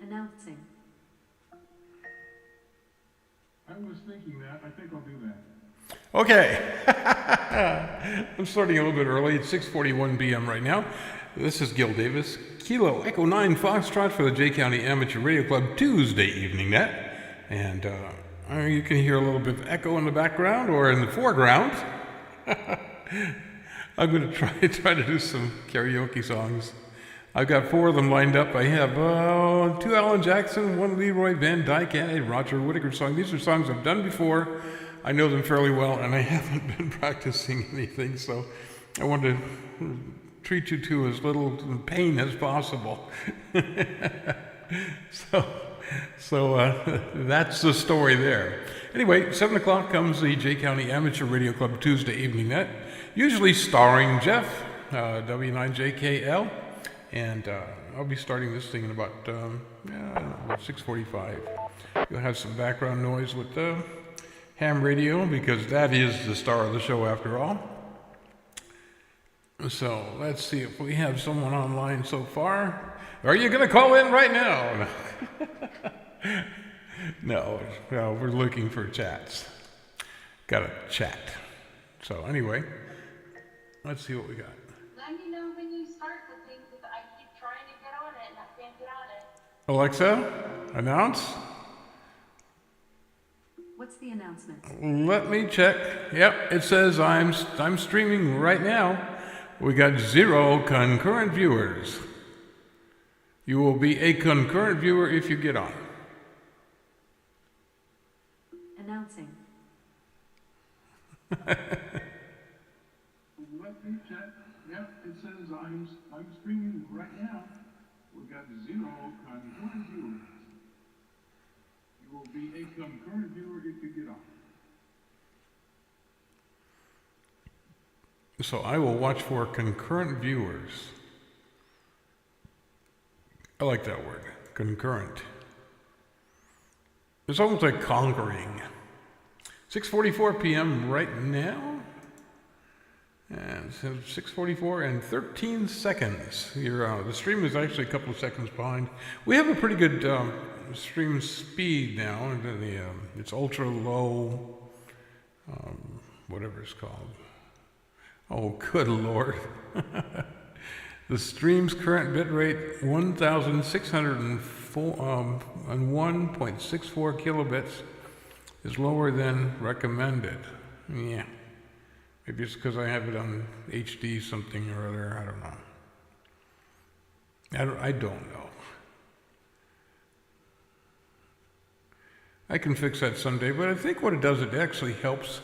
Announcing. I was thinking that. I think I'll do that. Okay. I'm starting a little bit early. It's 6:41 p.m. right now. This is Gil Davis. Kilo Echo 9 Foxtrot for the J County Amateur Radio Club Tuesday evening net. And you can hear a little bit of echo in the background or in the foreground. I'm going to try to do some karaoke songs. I've got 4 of them lined up. I have 2 Alan Jackson, 1 Leroy Van Dyke, and a Roger Whittaker song. These are songs I've done before. I know them fairly well, and I haven't been practicing anything, so I want to treat you to as little pain as possible. So that's the story there. Anyway, 7 o'clock comes the J County Amateur Radio Club Tuesday evening net, usually starring Jeff, W9JKL. And I'll be starting this thing in about 6:45. You'll have some background noise with the ham radio because that is the star of the show after all. So let's see if we have someone online so far. Are you going to call in right now? No, we're looking for chats. Got a chat. So anyway, let's see what we got. Let me know when you start the thing because I keep trying to get on it and I can't get on it. Alexa, announce. What's the announcement? Let me check. Yep, it says I'm streaming right now. We got 0 concurrent viewers. You will be a concurrent viewer if you get on. Announcing. Let me check. Yep, it says I'm streaming right now. We've got 0 concurrent viewers. You will be a concurrent viewer if you get on. So I will watch for concurrent viewers. I like that word, concurrent. It's almost like conquering. 6:44 p.m. right now. And so 6:44 and 13 seconds. The stream is actually a couple of seconds behind. We have a pretty good stream speed now. And it's ultra low, whatever it's called. Oh, good Lord. The stream's current bit rate, 1,601.64 kilobits, is lower than recommended. Yeah. Maybe it's because I have it on HD something or other. I don't know. I don't know. I can fix that someday, but I think what it does, it actually helps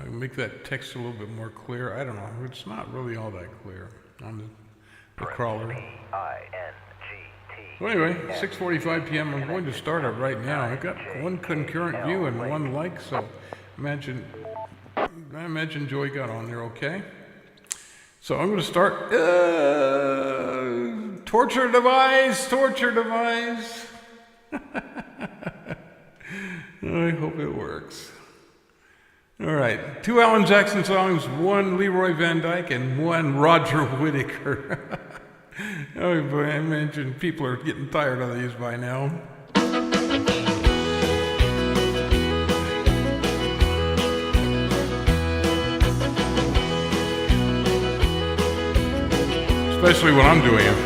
make that text a little bit more clear. I don't know. It's not really all that clear on the crawler. So anyway, 6:45 p.m. I'm going to start it right now. I've got 1 concurrent view and 1 like, so I imagine Joy got on there okay. So I'm going to start. Torture device. I hope it works. All right, 2 Alan Jackson songs, 1 Leroy Van Dyke, and 1 Roger Whittaker. Oh boy, I imagine people are getting tired of these by now. Especially when I'm doing it.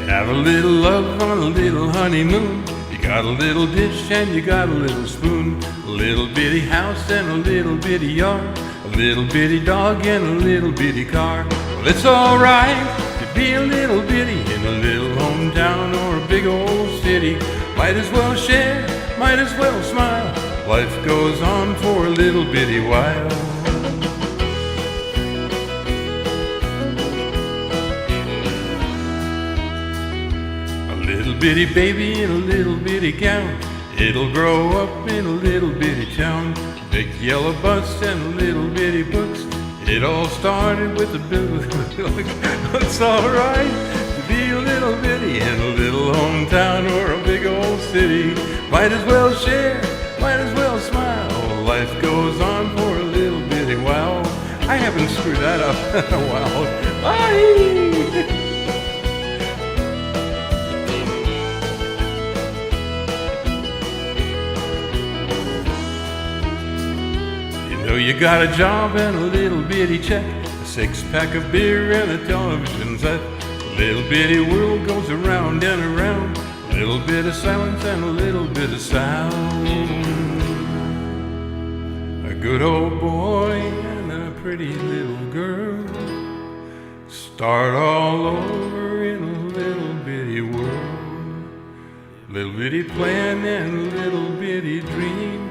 Have a little love on a little honeymoon. You got a little dish and you got a little spoon. A little bitty house and a little bitty yard. A little bitty dog and a little bitty car. Well, it's alright to be a little bitty in a little hometown or a big old city. Might as well share, might as well smile. Life goes on for a little bitty while. Little bitty baby in a little bitty gown. It'll grow up in a little bitty town. Big yellow bus and a little bitty books. It all started with a bit of it's alright to be a little bitty in a little hometown or a big old city. Might as well share, might as well smile. Life goes on for a little bitty while. I haven't screwed that up in a while. Bye! got a job and a little bitty check, a six-pack of beer and a television set. A little bitty world goes around and around, a little bit of silence and a little bit of sound. A good old boy and a pretty little girl start all over in a little bitty world. Little bitty plan and little bitty dream,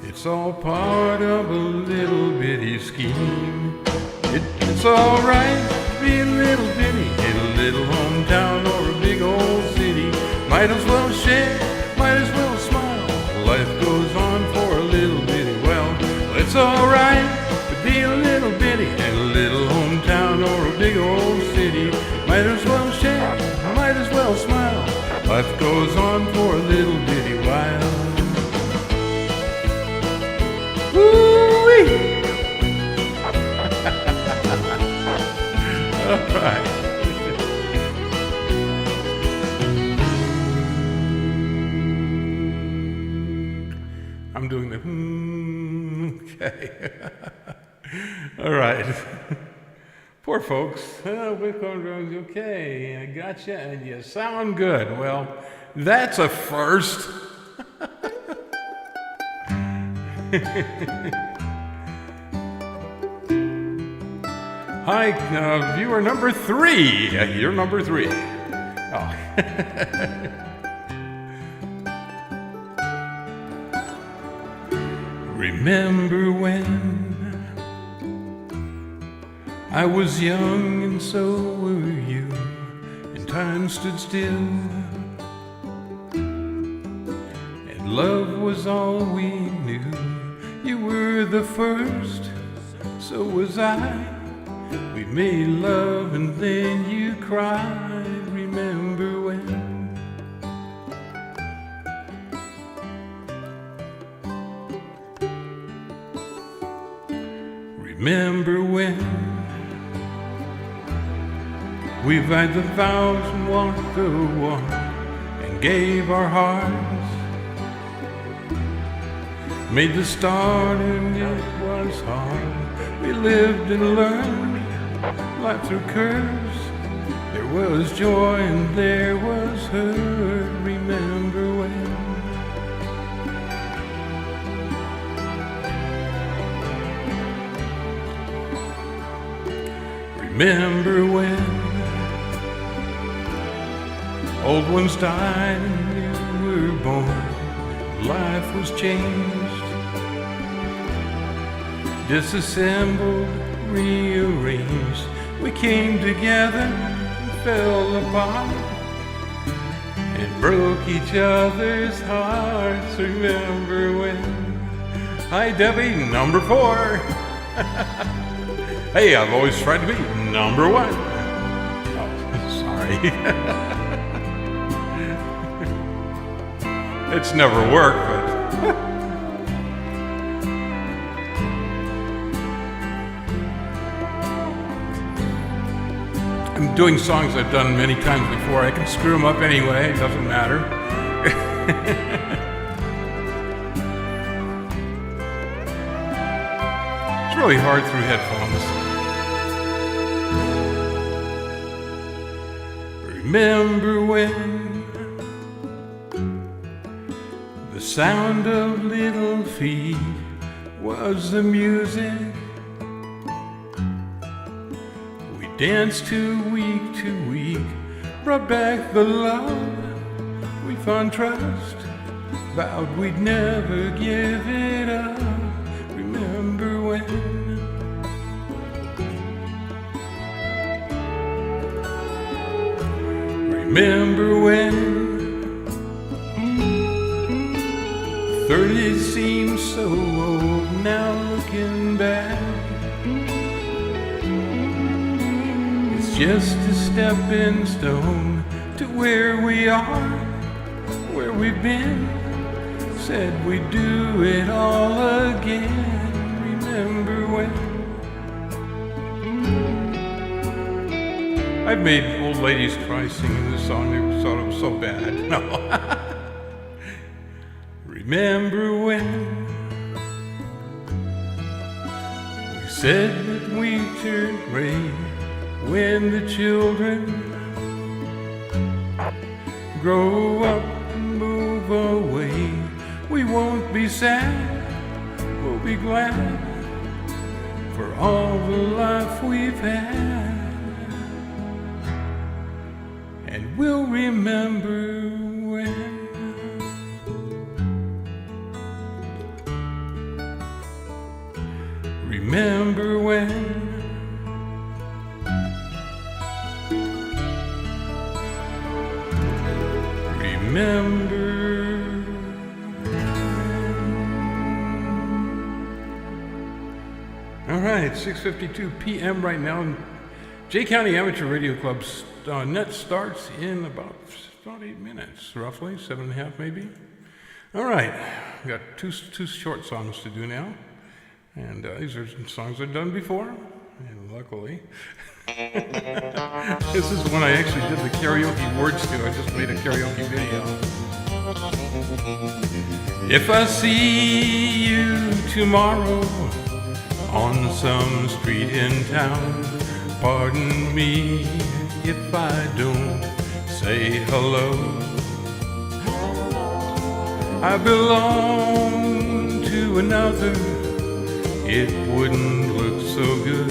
it's all part of a little bitty scheme. It's all right to be a little bitty in a little hometown or a big old city. Might as well share, might as well smile. Life goes on for a little bitty. Well, it's all right to be a little bitty in a little hometown or a big old city. Might as well share, might as well smile. Life goes on for a little bitty while. Woo-wee! All right. I'm doing the okay. All right. Poor folks. Okay, I gotcha, and you sound good. Well, that's a first. Hi, viewer number 3. You're number 3. Oh. Remember when I was young and so were you, and time stood still, and love was all we knew. You were the first, so was I. We made love and then you cried. Remember when? Remember when we vowed the vows and walked the walk and gave our hearts, made the start and it was hard. We lived and learned life through curves. There was joy and there was hurt. Remember when? Remember when old ones died and you were born, life was changed, disassembled, rearranged. We came together and fell apart and broke each other's hearts. Remember when? Hi Debbie, number 4. Hey, I've always tried to be number 1. Oh, sorry. It's never worked, but I'm doing songs I've done many times before. I can screw them up anyway, it doesn't matter. It's really hard through headphones. Remember when the sound of little feet was the music we danced to week, brought back the love we found trust, vowed we'd never give it up. Remember when? Remember when 30 seems so old now looking back? It's just a stepping stone to where we are, where we've been. Said we'd do it all again. Remember when? I've made old ladies cry singing this song. They thought it was so bad. No. Remember when said that we turn gray when the children grow up and move away. We won't be sad, we'll be glad for all the life we've had. And we'll remember when. Remember when. Remember. All right, 6:52 p.m. right now. Jay County Amateur Radio Club's net starts in about 8 minutes, roughly, 7.5 maybe. All right, we got two short songs to do now. And these are songs I've done before, and luckily. This is one I actually did the karaoke words to. I just made a karaoke video. If I see you tomorrow on some street in town, pardon me if I don't say hello. I belong to another. It wouldn't look so good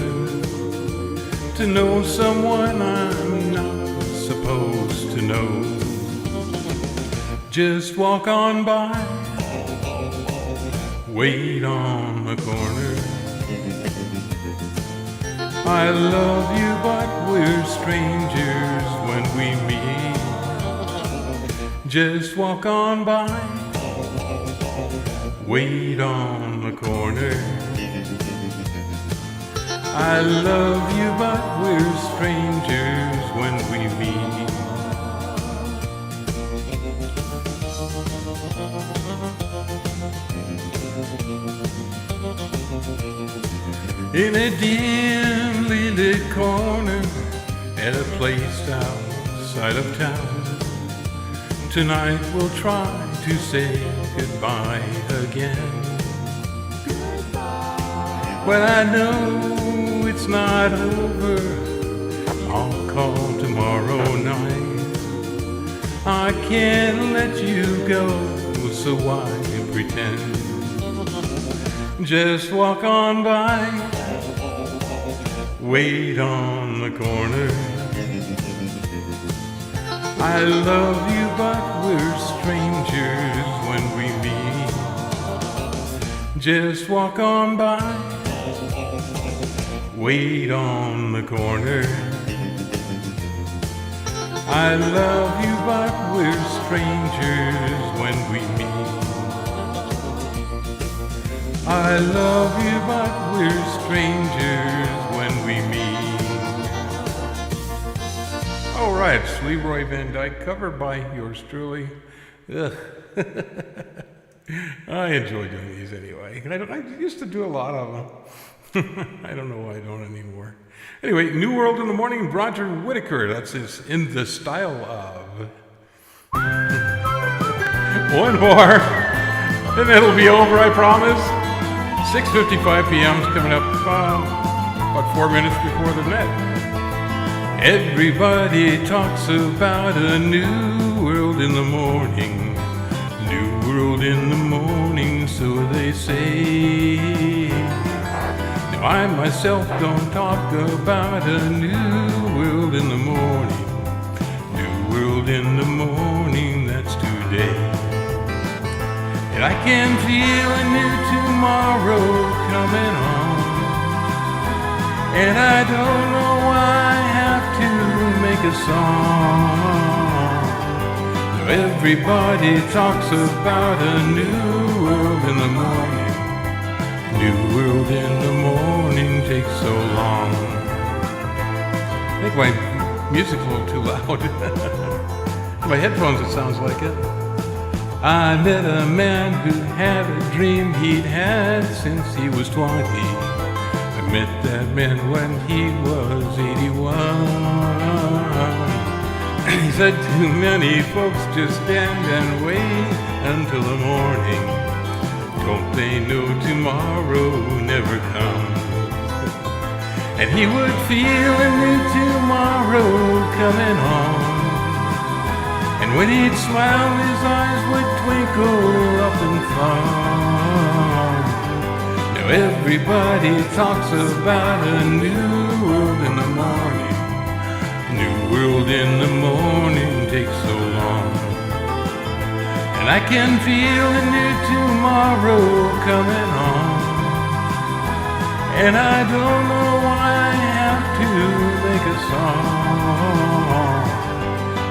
to know someone I'm not supposed to know. Just walk on by, wait on the corner. I love you, but we're strangers when we meet. Just walk on by, wait on the corner. I love you, but we're strangers when we meet. In a dimly lit corner at a place outside of town, tonight we'll try to say goodbye again. When I know it's not over, I'll call tomorrow night. I can't let you go, so why pretend? Just walk on by, wait on the corner. I love you, but we're strangers when we meet. Just walk on by, wait on the corner. I love you, but we're strangers when we meet. I love you, but we're strangers when we meet. All right, it's Leroy Van Dyke, covered by yours truly. Ugh. I enjoy doing these anyway. And I used to do a lot of them. I don't know why I don't anymore. Anyway, New World in the Morning, Roger Whittaker. That's his In the Style of. One more, and it'll be over, I promise. 6:55 p.m. is coming up about 4 minutes before the net. Everybody talks about a new world in the morning. New world in the morning, so they say. I myself don't talk about a new world in the morning. New world in the morning, that's today. And I can feel a new tomorrow coming on. And I don't know why I have to make a song. Now everybody talks about a new world in the morning. New world in the morning takes so long. I think my music's a little too loud. My headphones, it sounds like it. I met a man who had a dream he'd had since he was 20. I met that man when he was 81. He said too many folks just stand and wait until the morning. Don't they know tomorrow never comes? and he would feel a new tomorrow coming on. And when he'd smile, his eyes would twinkle up in fun. Now everybody talks about a new world in the morning. New world in the morning takes so long. And I can feel a new tomorrow coming on. And I don't know why I have to make a song.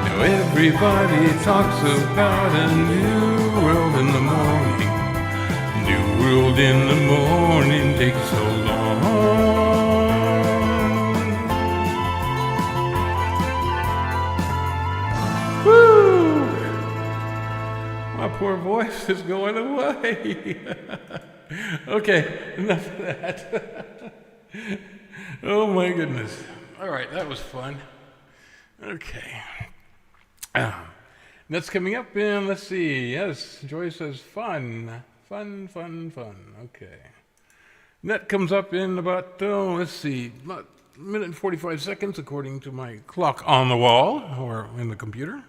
Now everybody talks about a new world in the morning. New world in the morning takes so long. Woo! My poor voice is going away. Okay, enough of that. Oh my goodness. All right, that was fun. Okay. That's coming up in, let's see, yes, Joy says fun. Fun. Okay. That comes up in about, let's see, about a minute and 45 seconds according to my clock on the wall or in the computer.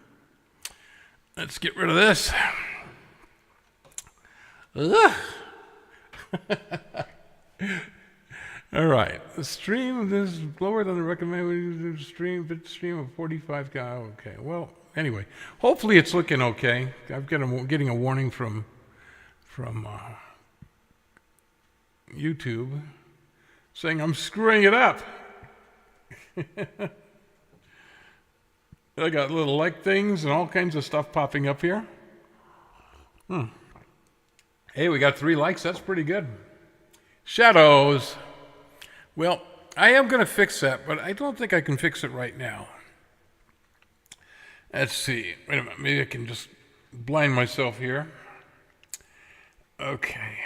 Let's get rid of this. Ugh. All right, the stream is lower than the recommended stream of 45. Okay, well, anyway, hopefully it's looking okay. I'm getting a warning from YouTube saying I'm screwing it up. I got little like things and all kinds of stuff popping up here. Hey, we got 3 likes. That's pretty good. Shadows. Well, I am going to fix that, but I don't think I can fix it right now. Let's see. Wait a minute. Maybe I can just blind myself here. Okay.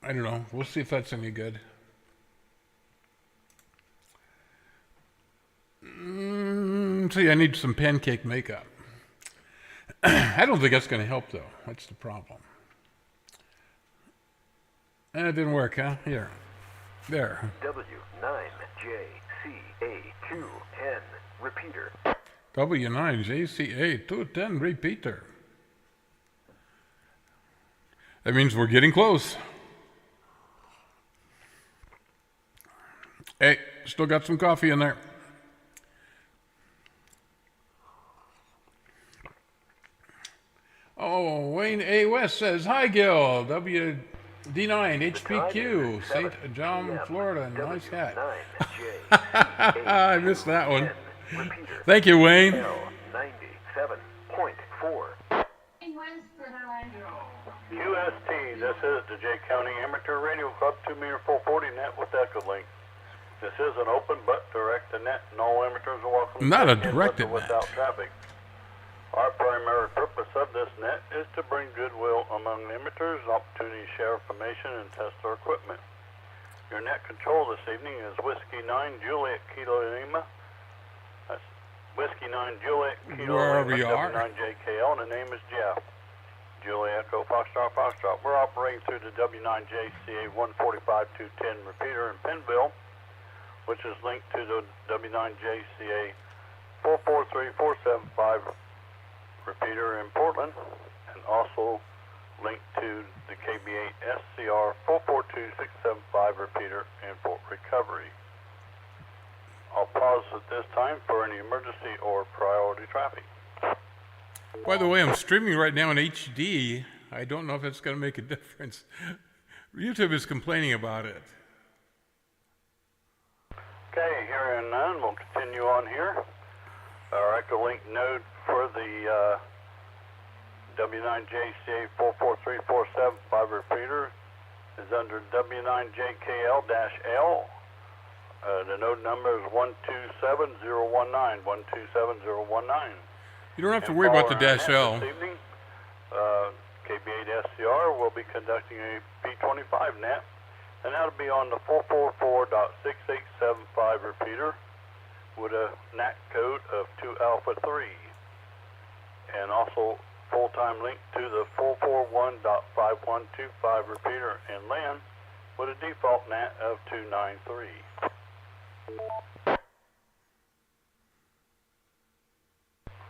I don't know. We'll see if that's any good. See, I need some pancake makeup. I don't think that's going to help, though. That's the problem. That didn't work, huh? Here. There. W9JCA210 repeater. W9JCA210 repeater. That means we're getting close. Hey, still got some coffee in there. Oh, Wayne A. West says, hi, Gil. WD9HPQ, St. John, Florida. Nice hat. I missed that one. Thank you, Wayne. L97.4. QST, this is the J County Amateur Radio Club 2-meter 440 net with Echolink. This is an open but directed net, and all amateurs are welcome. Not a to directed without net. traffic. Our primary purpose of this net is to bring goodwill among amateurs, opportunity to share information, and test their equipment. Your net control this evening is Whiskey 9 Juliet Kilo Lima. That's Whiskey 9 Juliet Kilo Wherever Lima, you are. W9JKL, and the name is Jeff. Juliet Echo Foxtrot Foxtrot. We're operating through the W9JCA 145-210 repeater in Pennville, which is linked to the W9JCA 443475 repeater in Portland, and also linked to the KB8 SCR 442675 repeater in Fort Recovery. I'll pause at this time for any emergency or priority traffic. By the way, I'm streaming right now in HD. I don't know if it's going to make a difference. YouTube is complaining about it. Okay, hearing none, we'll continue on here. Our Echolink node for the W9JCA 443475 repeater is under W9JKL-L. The node number is 127019, 127019. You don't have to worry about the dash L. This evening, KB8 SCR will be conducting a P25 net, and that'll be on the 444.6875 repeater with a NAC code of 2alpha3, and also full-time link to the 441.5125 repeater in LAN with a default NAT of 293.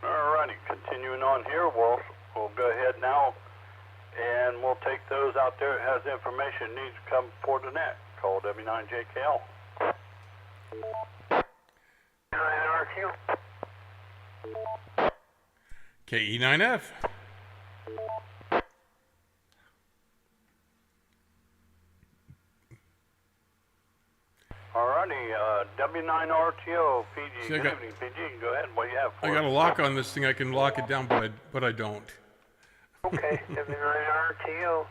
Alrighty, continuing on here, we'll go ahead now and we'll take those out there that has information needs to come for the net. Call W9JKL. 9RQ. KE9F. Alrighty, W9RTO, PG. See, I Good got- evening, PG. Go ahead. What do you have for I got a lock on this thing. I can lock it down, but I don't. Okay, W9RTO.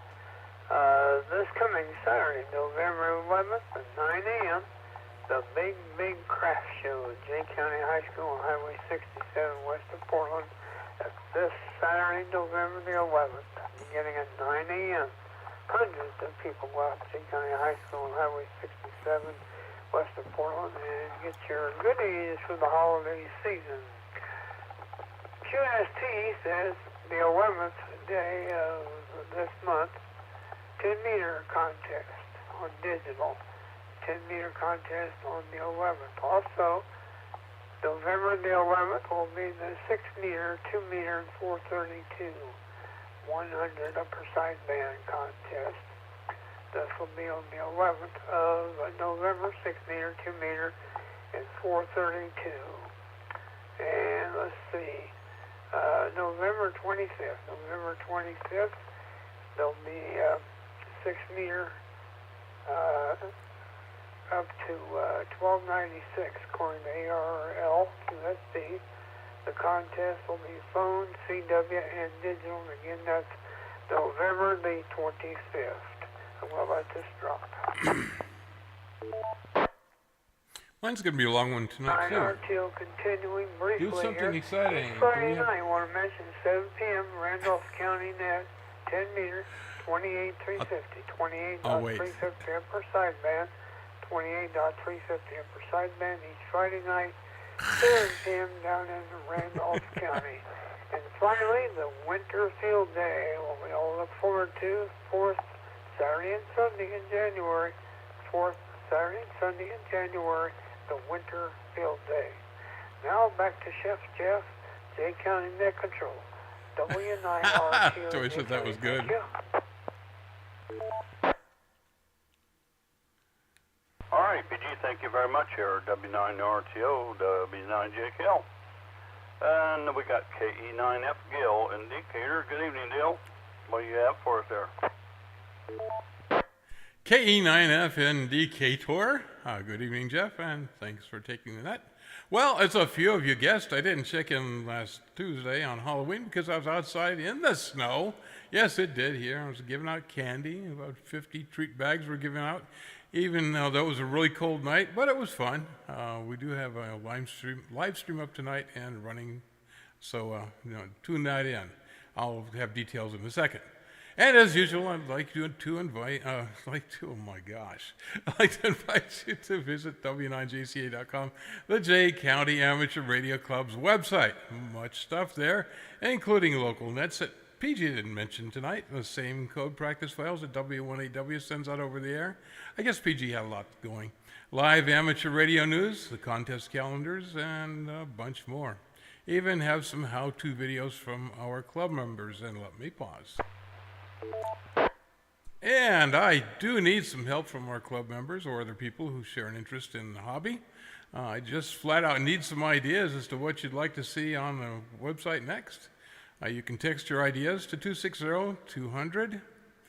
This coming Saturday, November 11th at 9 a.m., the big craft show at Jay County High School on Highway 67 west of Portland. That's this Saturday, November the 11th, beginning at 9 a.m. Hundreds of people go out to Jay County High School on Highway 67 west of Portland and get your goodies for the holiday season. QST says the 11th day of this month, 10-meter contest on digital, 10-meter contest on the 11th. Also, November the 11th will be the 6-meter, 2-meter, and 432 100 upper sideband contest. This will be on the 11th of November, 6-meter, 2-meter, and 432. And let's see, November 25th. November 25th, there'll be 6-meter up to 1296 according to ARL QSD. The contest will be phone, CW, and digital. And again, that's November the 25th. I'm going to let this drop. Mine's going to be a long one tonight, too. RTO continuing briefly Do something here. exciting. This Do we Friday have- night, I want to mention 7 p.m. Randolph County Net, 10 meters, 28.350, Oh, wait. 28.350 upper sideband, 28.350 upper sideband each Friday night, 7 p.m. down in Randolph County. And finally, the Winter Field Day, what we all look forward to, 4th Saturday and Sunday in January, 4th Saturday and Sunday in January, the Winter Field Day. Now back to Chef Jeff, Jay County Net Control, W9RQ. Joey said that was good. All right, PG, thank you very much here, W9RTO, W9JKL. And we got KE9F Gil indicator. Good evening, Dale. What do you have for us there? KE9F indicator. Good evening, Jeff, and thanks for taking the net. Well, as a few of you guessed, I didn't check in last Tuesday on Halloween because I was outside in the snow. Yes, it did here. I was giving out candy. About 50 treat bags were given out, even though that was a really cold night, but it was fun. We do have a live stream up tonight and running, so tune that in. I'll have details in a second. And as usual, I'd like to invite you to visit W9JCA.com, the Jay County Amateur Radio Club's website. Much stuff there, including local nets that PG didn't mention tonight. The same code practice files that W1AW sends out over the air. I guess PG had a lot going. Live amateur radio news, the contest calendars, and a bunch more. Even have some how-to videos from our club members. And let me pause. And I do need some help from our club members or other people who share an interest in the hobby. I just flat out need some ideas as to what you'd like to see on the website next. You can text your ideas to 260-200-3913,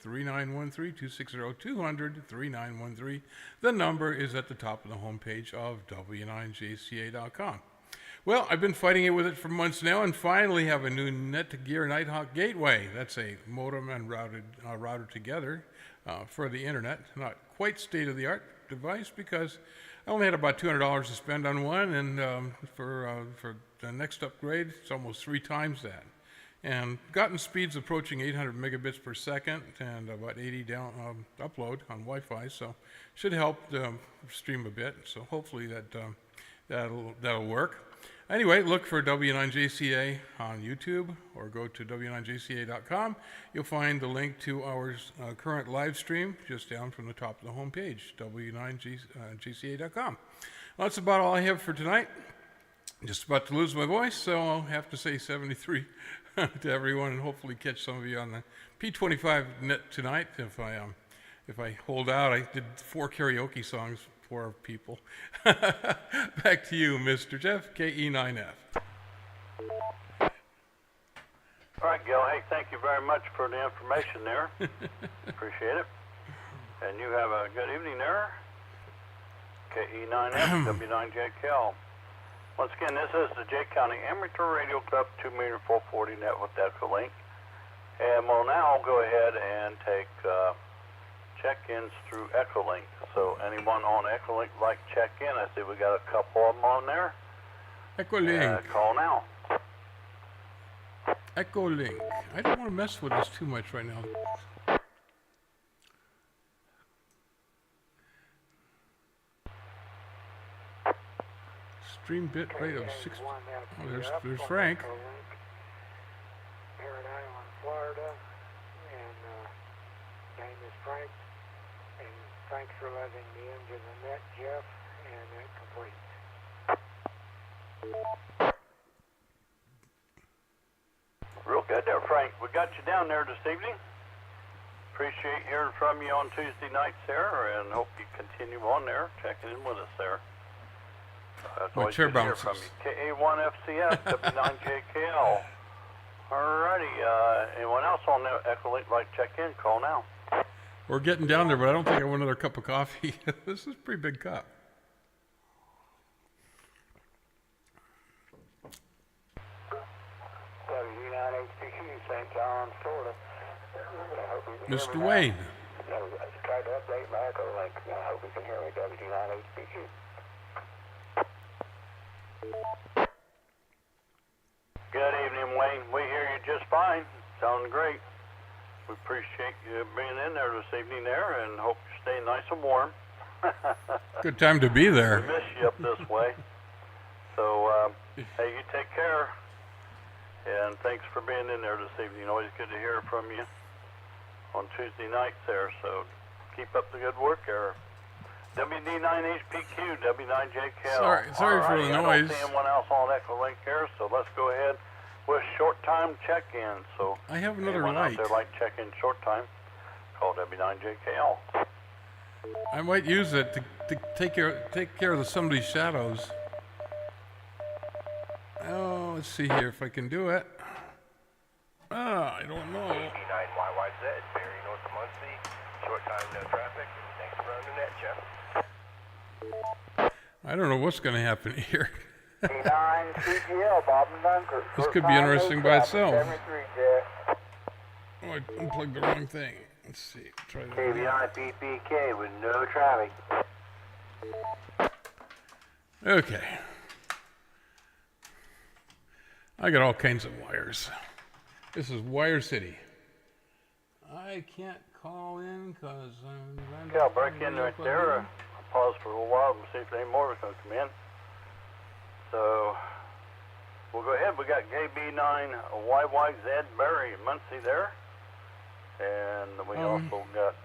260-200-3913. The number is at the top of the homepage of W9JCA.com. Well, I've been fighting it with it for months now, and finally have a new Netgear Nighthawk gateway. That's a modem and router together for the internet. Not quite state-of-the-art device because I only had about $200 to spend on one, and for the next upgrade, it's almost 3 times that. And gotten speeds approaching 800 megabits per second and about 80 upload on Wi-Fi, so should help stream a bit. So hopefully that that'll work. Anyway, look for W9JCA on YouTube or go to W9JCA.com. You'll find the link to our current live stream just down from the top of the home page, W9JCA.com. Well, that's about all I have for tonight. Just about to lose my voice, so I'll have to say 73 to everyone and hopefully catch some of you on the P25 net tonight. If I hold out, I did 4 karaoke songs for people. Back to you, Mr. Jeff, KE9F. All right, Gil. Hey, thank you very much for the information there. Appreciate it. And you have a good evening there. KE9F, W9JKL. Once again, this is the Jay County Amateur Radio Club 2-meter 440 net with Echolink. And we'll now go ahead and take check-ins through Echolink. So anyone on Echolink like check-in? I see we got a couple of them on there. Echolink. Call now. Echolink. I don't want to mess with this too much right now. Stream bit rate of 6. Oh, there's Frank. Here at Island, Florida, and name is Frank. And thanks for letting me into the net, Jeff, and that completes. Real good there, Frank. We got you down there this evening. Appreciate hearing from you on Tuesday nights there, and hope you continue on there, checking in with us there. My chair bounces. From you. KA1FCS, W9JKL. Alrighty, anyone else on the Echolink like check in? Call now. We're getting down there, but I don't think I want another cup of coffee. This is a pretty big cup. W9HPQ, St. John, Florida. Mr. Wayne. I tried to update my Echolink. I hope you can hear me, W9HPQ. Good evening, Wayne. We hear you just fine. Sounding great. We appreciate you being in there this evening there and hope you stay nice and warm. Good time to be there. We miss you up this way. So, hey, you take care. And thanks for being in there this evening. Always good to hear from you on Tuesday nights there. So keep up the good work there. WD9HPQ, W9JKL. Sorry for the noise. I don't see anyone else on Echolink here, so let's go ahead with short time check-in. So I have another anyone light. out there like check-in short time, call W9JKL. I might use it to take care of somebody's shadows. Oh, let's see here if I can do it. I don't know. D9YYZ, Barry, North of Muncie. Short time, no traffic. Thanks for running the net, Jeff. I don't know what's going to happen here. D9 CGL, Bob and Dunkirk. This could be interesting by itself. Oh, I unplugged the wrong thing. Let's see. Try that. KVI PPK with no traffic. Okay. I got all kinds of wires. This is Wire City. I can't call in because I'm... Okay, I'll break in right there. I'll pause for a little while and see if any more are going to come in. So, we'll go ahead. We got KB9YYZ Barry Muncie there. And we also got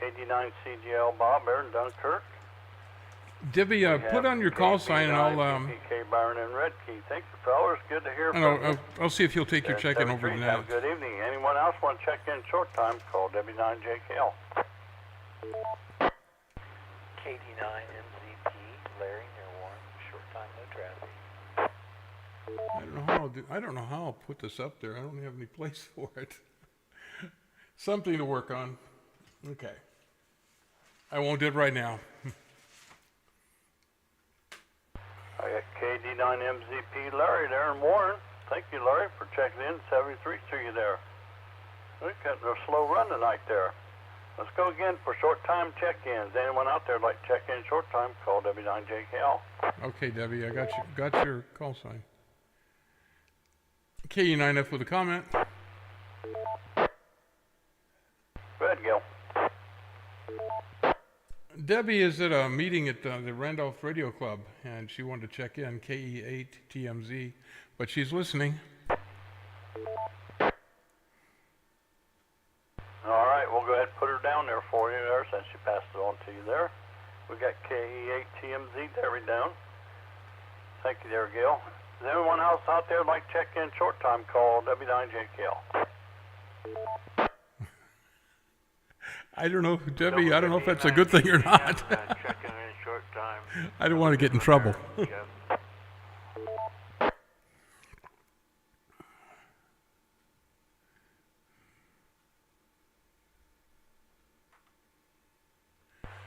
KD9CGL Bob there in Dunkirk. Debbie, put on your call sign and I'll... PK Byron and Red Key. Thank you, fellas. Good to hear from you. I'll see if you'll take your check-in over the net. Have a good evening. Anyone else want to check in short time, call W9JKL. KD9MZP, Larry, near Warren. Short time, no traffic. I don't know how I'll put this up there. I don't have any place for it. Something to work on. Okay. I won't do it right now. I got KD9MZP Larry there in Warren. Thank you, Larry, for checking in. 73 to you there. We've got a slow run tonight there. Let's go again for short time check-ins. Anyone out there like check in short time, call W9JKL. Okay, Debbie, I got your call sign. KE9F with a comment. Go ahead, Gil. Debbie is at a meeting at the Randolph Radio Club, and she wanted to check in, KE8 TMZ, but she's listening. All right, we'll go ahead and put her down there for you there since she passed it on to you there. We got KE8 TMZ Debbie down. Thank you there, Gail. Is anyone else out there like check in short time call W9JKL? I don't know, Debbie, I don't know if that's a good thing or not. Checking in short time. I don't want to get in trouble.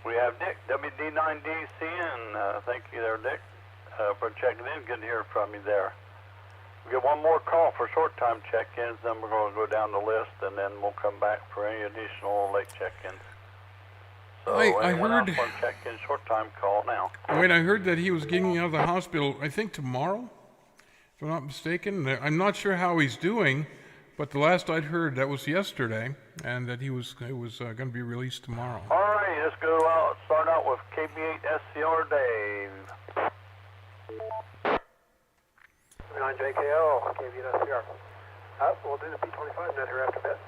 We have Dick, WD9DCN. Thank you there, Dick, for checking in. Good to hear from you there. We get one more call for short time check-ins, then we're going to go down the list, and then we'll come back for any additional late check-ins. So I anyone heard- else want to check in short time call now? Wait, I heard that he was getting out of the hospital, I think tomorrow, if I'm not mistaken. I'm not sure how he's doing, but the last I'd heard, that was yesterday, and that it was going to be released tomorrow. All right, let's go out. Start out with KB8 SCR Dave. 9JKL, KB8 SCR. We'll do the P25 net here after a bit.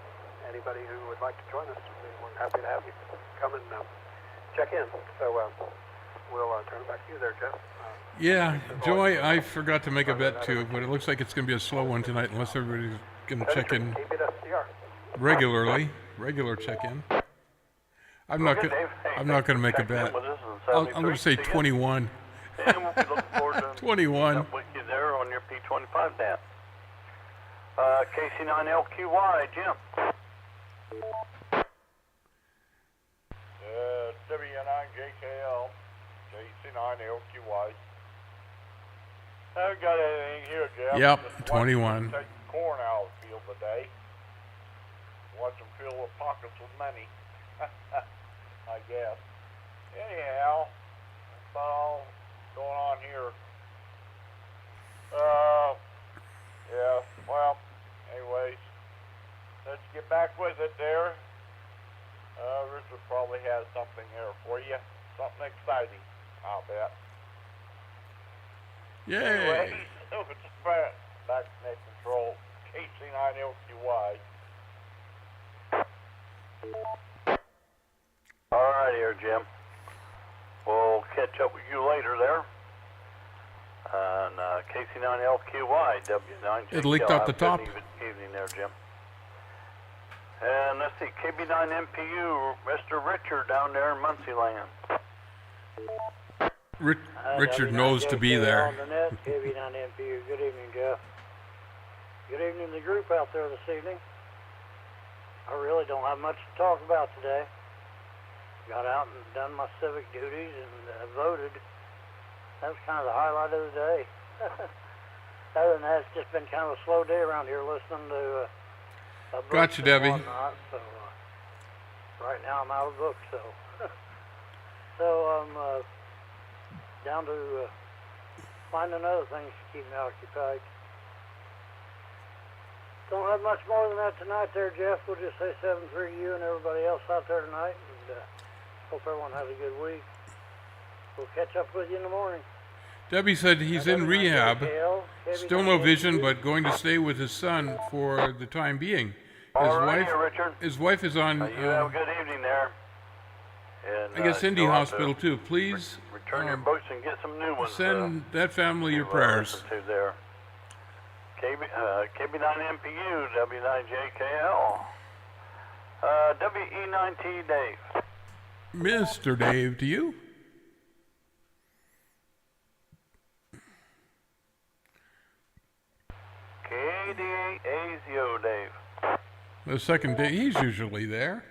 Anybody who would like to join us, we're happy to have you come and check in. So we'll turn it back to you there, Jeff. Yeah, Joy, I forgot to make a bet too, but it looks like it's going to be a slow one tonight unless everybody's going to check in KB8 SCR. regular check-in. I'm not going to make a bet. I'm going to say 21. And we'll be looking forward to 21. up with you there on your P25 net. KC9LQY, Jim. W9JKL, JC9LQY. Haven't got anything here, Jeff. Yep, Just 21. Take corn out of the field today. Watch them fill their pockets with money. I guess. Anyhow, that's all going on here. Yeah, well, anyways, let's get back with it there. Richard probably has something there for you. Something exciting, I'll bet. Yay! Anyways, it's back to net control. KC9LQY. All right here, Jim. We'll catch up with you later there. And KC9LQY, W9JKL. It leaked out the top. Evening there, Jim. And let's see, KB9MPU, Mr. Richard down there in Muncie Land. Richard knows to be there. On the net, KB9MPU. Good evening, Jeff. Good evening to the group out there this evening. I really don't have much to talk about today. Got out and done my civic duties and voted. That was kind of the highlight of the day. Other than that, it's just been kind of a slow day around here listening to books Gotcha, and Debbie. whatnot, so right now I'm out of books, so so I'm down to finding other things to keep me occupied. Don't have much more than that tonight there, Jeff. We'll just say 7-3 to you and everybody else out there tonight, and hope everyone has a good week. We'll catch up with you in the morning. Debbie said he's in rehab, still no vision, but going to stay with his son for the time being. Richard. His wife is on, You have a good evening there. And, I guess, Indy go out Hospital to too. Please return your books and get some new ones. send that family your prayers. listen to there. KB9MPU, W9JKL. WE9T Dave. Mr. Dave, to you? KD8AZO Dave. The second day, he's usually there.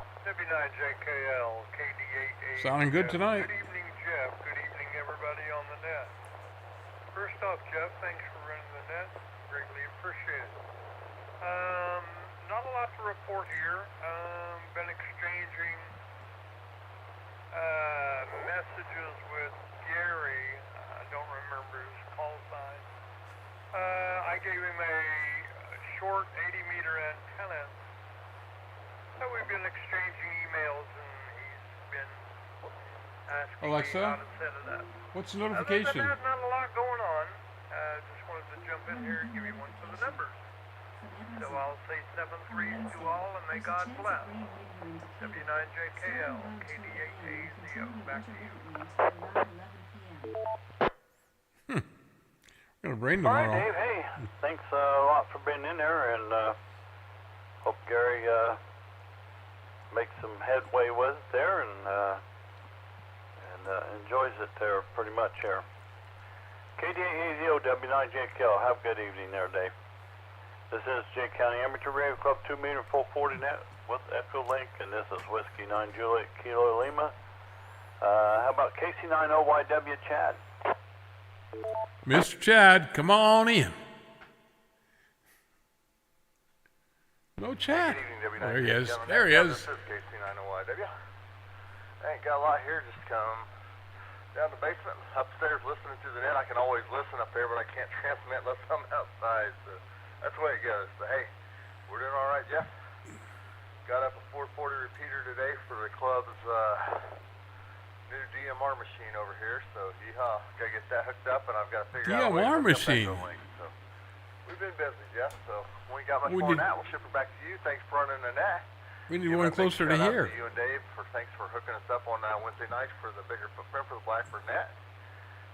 W9JKL, KD8A. Sounding good tonight. Good evening, Jeff. Good evening, everybody on the net. First off, Jeff, thanks for running the net. Greatly appreciated. Not a lot to report here. Been exchanging messages with Gary. I don't remember his call sign. I gave him a short 80-meter antenna. So we've been exchanging emails, and he's Alexa, on and set it up. what's the Other than notification? that, not a lot going on. Just wanted to jump in here and give you one for the numbers. So I'll say 7-3 to all, and may God bless. W9JKL, KD8AZO. Back to you. Got a brain All right, tomorrow. Dave. Hey, thanks a lot for being in there, and hope Gary makes some headway with it there, and enjoys it there pretty much here. KD8AZO, W9JKL. Have a good evening there, Dave. This is J County Amateur Radio Club 2 meter full 40 net with Echo Link, and this is Whiskey 9 Juliet Kilo Lima. How about KC90YW Chad? Mr. Chad, come on in. No Chad. Good evening, There he W9JKL. is. There he is. This is KC90YW. I ain't got a lot here, just come down the basement, upstairs listening to the net. I can always listen up there, but I can't transmit unless I'm outside, so that's the way it goes. But hey, we're doing all right, Jeff. Got up a 440 repeater today for the club's new DMR machine over here, so yeehaw, gotta get that hooked up, and I've got to figure out a way to DMR hook up machine. Echo Link. So we've been busy, Jeff, so we ain't got much We more need- than that. We'll ship it back to you. Thanks for running the net. We need Give one a big closer to shout out here. To you and Dave, thanks for hooking us up on Wednesday nights for the bigger footprint for the Blackbird net.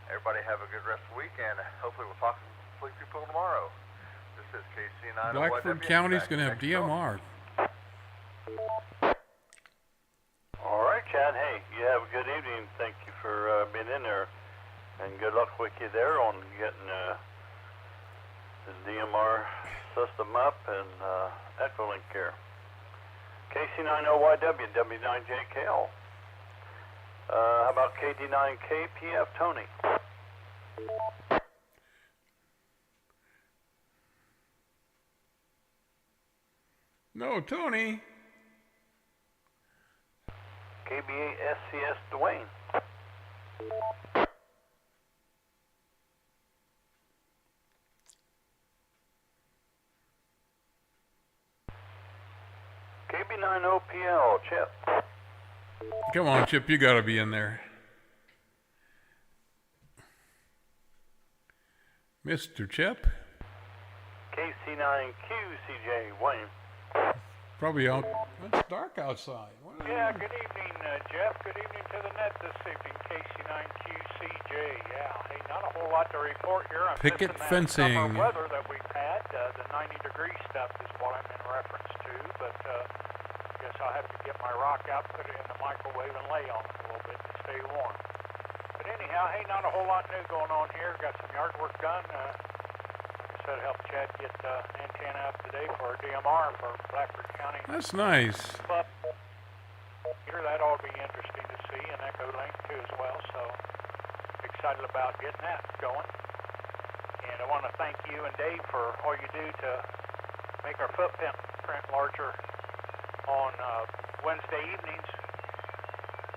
Everybody have a good rest of the week, and hopefully we'll talk to some sleep people tomorrow. This is KC9. Blackford County's going to have DMR. All right, Chad. Hey, you have a good evening. Thank you for being in there, and good luck with you there on getting the DMR system up and Echo Link here. KC90YW, W9JKL. How about KD9KPF Tony? No, Tony. KB8SCS Dwayne. KB90PL Chip. Come on, Chip, you got to be in there. Mr. Chip? KC9QCJ Wayne. Probably out. It's dark outside. What is Yeah, it? good evening, Jeff. Good evening to the net this evening, KC9QCJ. Yeah, hey, not a whole lot to report here. I'm Picket missing that fencing. summer weather that we've had. The 90-degree stuff is what I'm in reference to, but I guess I'll have to get my rock out, put it in the microwave, and lay on it a little bit to stay warm. But anyhow, hey, not a whole lot new going on here. Got some yard work done. Like I said, help Chad get antenna up today for our DMR for Blackford County. That's nice. But here, that ought to be interesting to see, and Echo Link too as well. So excited about getting that going. And I want to thank you and Dave for all you do to make our footprint larger on Wednesday evenings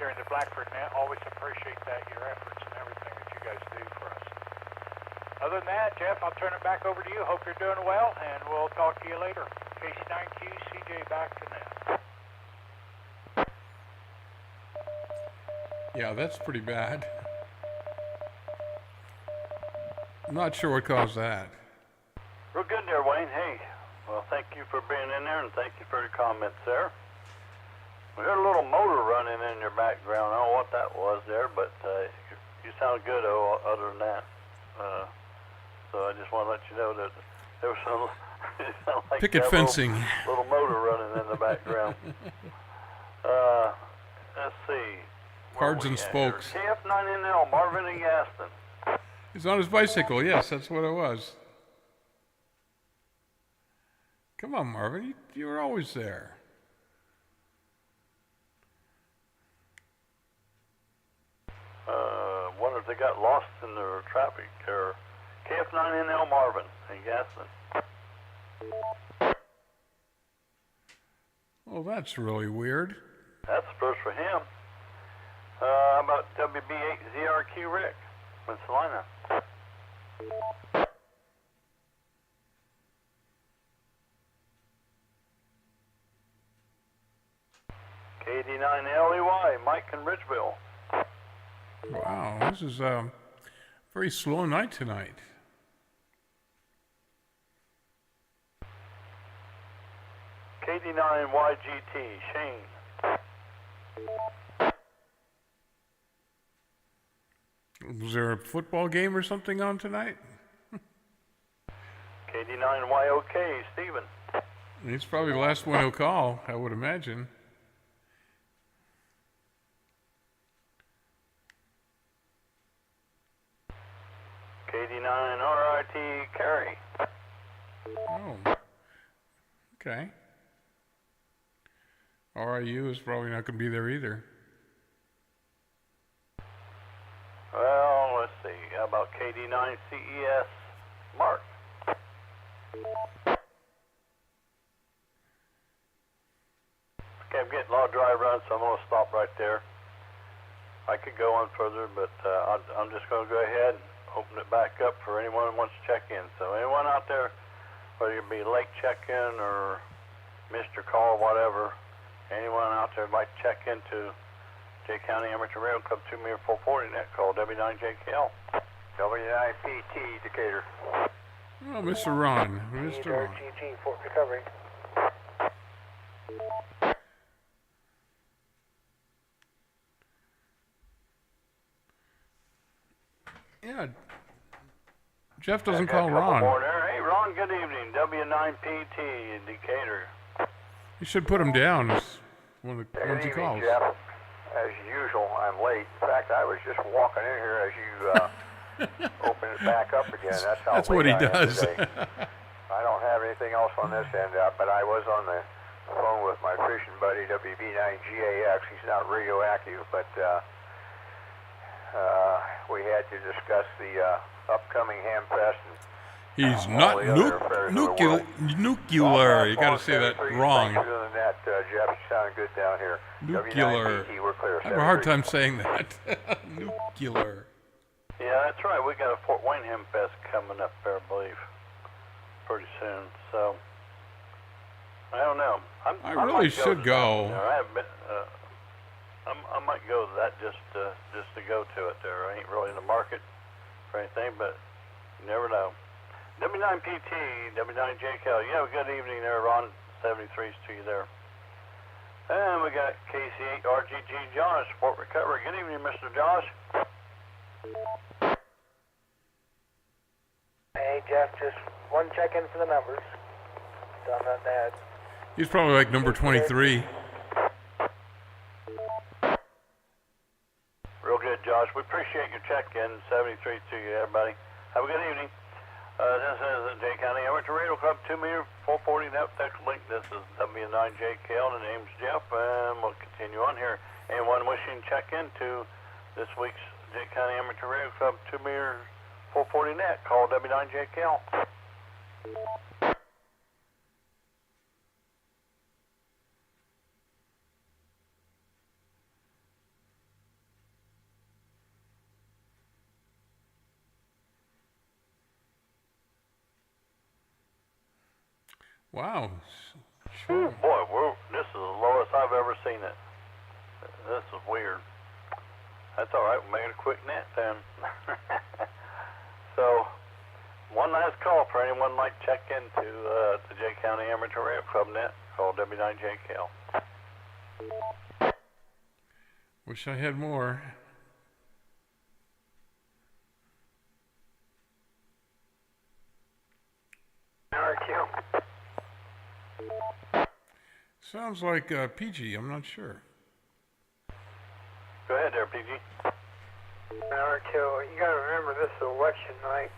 during the Blackford net. Always appreciate that, your efforts and everything that you guys do for us. Other than that, Jeff, I'll turn it back over to you. Hope you're doing well, and we'll talk to you later. KC9Q, CJ back to net. Yeah, that's pretty bad. I'm not sure what caused that. Real good there, Wayne. Hey, well, thank you for being in there, and thank you for your comments there. We heard a little motor running in your background. I don't know what that was there, but you sound good other than that. So I just want to let you know that there was some it sounded like Picket that fencing. little motor running in the background. Let's see. Where Cards we and at spokes. here? KF9NL, Marvin and Gaston. He's on his bicycle. Yes, that's what it was. Come on, Marvin. You were always there. Wonder if they got lost in the traffic or KF9NL Marvin and Gaston. Oh, that's really weird. That's the first for him. How about WB8ZRQ Rick, from Salina? KD9LEY, Mike in Ridgeville. Wow, this is a very slow night tonight. KD9YGT, Shane. Was there a football game or something on tonight? KD9YOK, Steven. He's probably the last one he'll call, I would imagine. KD9RIT, Carrie. Oh, okay. RIU is probably not going to be there either. Well, let's see. How about KD9CES, Mark? Okay, I'm getting a lot of dry runs, so I'm going to stop right there. I could go on further, but I'm just going to go ahead and open it back up for anyone who wants to check in. So anyone out there, whether it be late check-in or missed your call, whatever, anyone out there would like to check into J County Amateur Radio Club 2 Meter 440 net, call W9JKL. W9PT, Decatur. Oh, Mr. Ron. Mr. Ron. GG, Fort Recovery. Yeah. Jeff doesn't Got a call couple Ron. more there. Hey, Ron, good evening. W9PT in Decatur. You should put him down when he Good calls. evening, Jeff. As usual, I'm late. In fact, I was just walking in here as you open it back up again. That's what he late I am does. today. I don't have anything else on this end, but I was on the phone with my fishing buddy, WB9GAX. He's not radioactive, but we had to discuss the upcoming Hamfest. He's not nuclear. You got to say that wrong. Thanks for doing that, Jeff. You sound good down here. Nuclear. WNPT, we're clear. I have a hard time saying that. Nuclear. Yeah, that's right. We got a Fort Wayne Hempfest coming up there, I believe, pretty soon. So, I don't know. I really should go. I haven't been. I might go to that just to go to it. There, I ain't really in the market for anything, but you never know. W9PT, W9JKL. You have a good evening there, Ron. 73's to you there. And we got KC8RGG Josh, Fort Recovery. Good evening, Mr. Josh. Hey, Jeff, just one check-in for the numbers. Done that bad. He's probably like number 23. Real good, Josh. We appreciate your check-in. 73 to you, everybody. Have a good evening. This is the J County Amateur Radio Club 2 Meter 440 net text link. This is W9JKL. The name's Jeff, and we'll continue on here. Anyone wishing to check into this week's J County Amateur Radio Club 2 Meter 440 net, call W9JKL. Wow. Sure. Boy, this is the lowest I've ever seen it. This is weird. That's all right. We'll make it a quick net then. So, one last call for anyone who'd like to check into the J County Amateur Radio Club net. Call W9JKL. Wish I had more. RQ. Sounds like PG. I'm not sure. Go ahead there, PG. RQ, you gotta remember this is election night.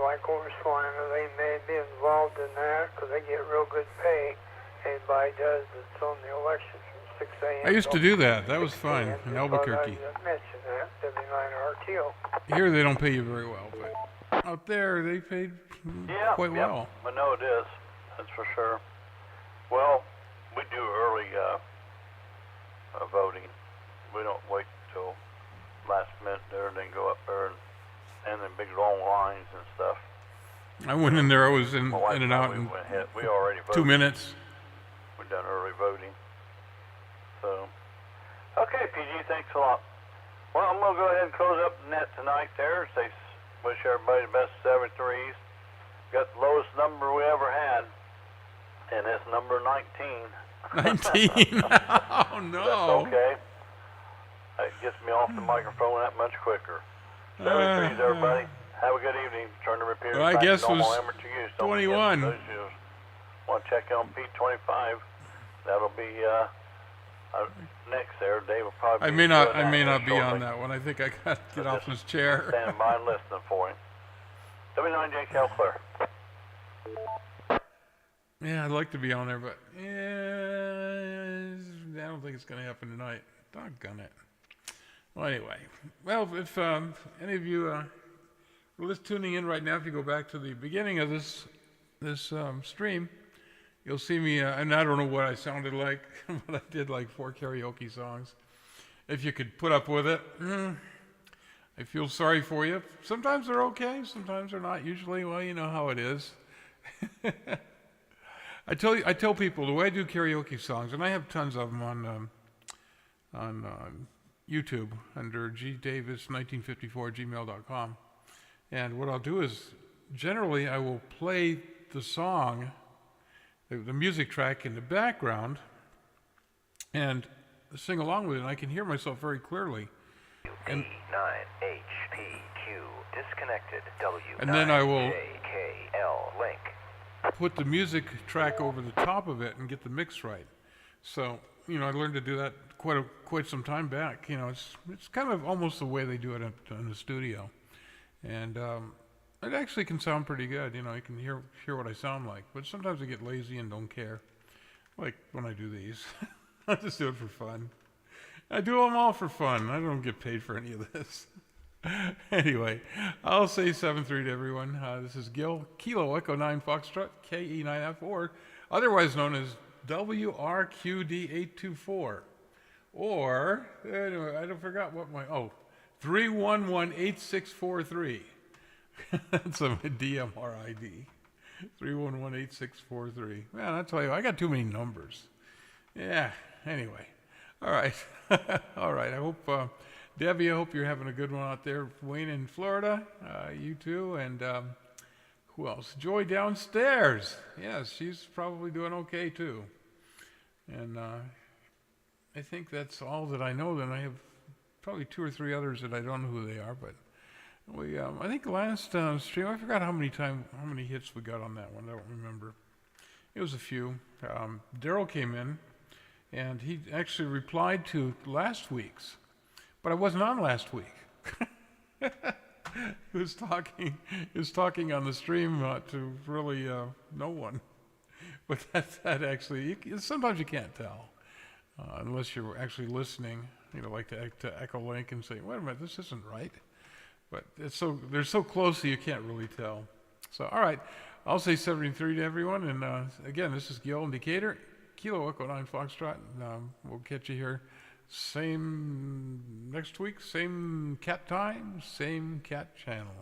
Like over Swan, they may be involved in that because they get real good pay. Anybody does that's on the election from 6 a.m. I used to do that. That was fun in Albuquerque. I mentioned that, W9RTO. Here they don't pay you very well, but out there they paid quite well. I know it is. That's for sure. Well, we do early voting. We don't wait till last minute there and then go up there and stand in big long lines and stuff. I went in there. I was in and out in we already voted. 2 minutes. We've done early voting. So, okay, PG, thanks a lot. Well, I'm going to go ahead and close up the net tonight there. Say, wish everybody the best 7-3s. Got the lowest number we ever had, and it's number 19. 19. Oh, no. That's okay. It gets me off the microphone that much quicker. 7-3s, everybody. Have a good evening. Turn the repeater Well, I back guess to normal was amateur use. 21. Those who want to check on P25, that'll be next there. Dave will probably I be may not doing that be on shortly. that one. I think I got to get off this chair. Standing by and listening for him. W9 JCARC clear. Yeah, I'd like to be on there, but I don't think it's going to happen tonight. Doggone it. Well, anyway. Well, if any of you are just tuning in right now, if you go back to the beginning of this stream, you'll see me, and I don't know what I sounded like, but I did like 4 karaoke songs. If you could put up with it, I feel sorry for you. Sometimes they're okay, sometimes they're not. Usually, well, you know how it is. I tell people the way I do karaoke songs, and I have tons of them on YouTube under gdavis1954gmail.com. And what I'll do is, generally, I will play the song, the music track in the background, and sing along with it, and I can hear myself very clearly. And D9HPQ disconnected. And then I will W9JKL link. put the music track over the top of it and get the mix right. So, you know, I learned to do that quite some time back. You know, it's kind of almost the way they do it in the studio. And it actually can sound pretty good. You know, you can hear what I sound like. But sometimes I get lazy and don't care. Like when I do these. I just do it for fun. I do them all for fun. I don't get paid for any of this. Anyway, I'll say 7-3 to everyone. This is Gil, Kilo Echo 9 Foxtrot, KE9F4, otherwise known as WRQD824. Or, anyway, I forgot what 3118643. That's a DMR ID. 3118643. Man, I tell you, I got too many numbers. Yeah, anyway. All right. All right. I hope, Debbie, I hope you're having a good one out there. Wayne in Florida, you too. And who else? Joy downstairs. Yes, she's probably doing okay too. And I think that's all that I know. Then I have probably 2 or 3 others that I don't know who they are. But we, I think last stream, I forgot how many hits we got on that one. I don't remember. It was a few. Daryl came in. And he actually replied to last week's, but I wasn't on last week. He was talking on the stream to really no one. But that actually, sometimes you can't tell unless you're actually listening. You know, like to Echo Link and say, "Wait a minute, this isn't right." But they're so close that you can't really tell. So, all right, I'll say 73 to everyone. And again, this is Gil in Decatur. Kilo Echo 9 Foxtrot. We'll catch you here next week, same cat time, same cat channel.